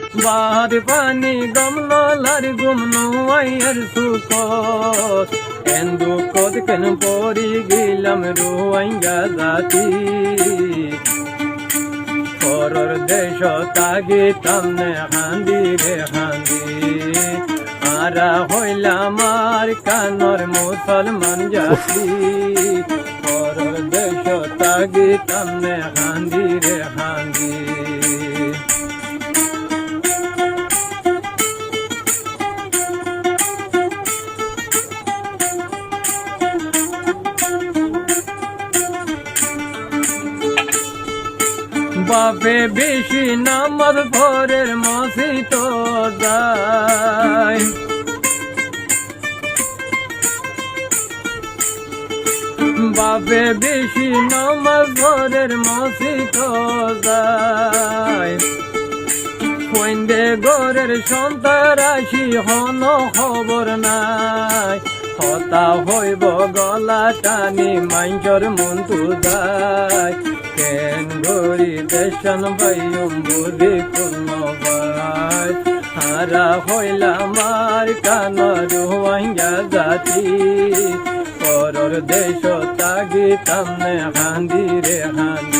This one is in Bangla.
বাহার পানি গমলার গুমনো আইয়ার সুখত এন্দু কদ কেন পরি গেলাম রুয়াইঙ্গা জাতি পরর দেশ তাগি তামনে হান্দি রে হান্দি আরা হইলাম আর কানর মুসলমান জাতি পরর দেশ তাগি তামনে হান্দি রে হান্দি বাপে বেশি নামাজ ভোরের মসজিদ যায় বাপে বেশি নামাজ ভোরের মসজিদ যায় কইন্দে গোরের সন্তারাশি হন খবর নাই হতা হইব গলা টানি মাইজর মন্তু যায় কেন গরি দেশন ভাইম বুঝি কোন ভাই হারা হইলাম আর কানর হুয়াইঙ্গা জাতি পরর দেশ তাগি তামনে হান্দি রে হান্দি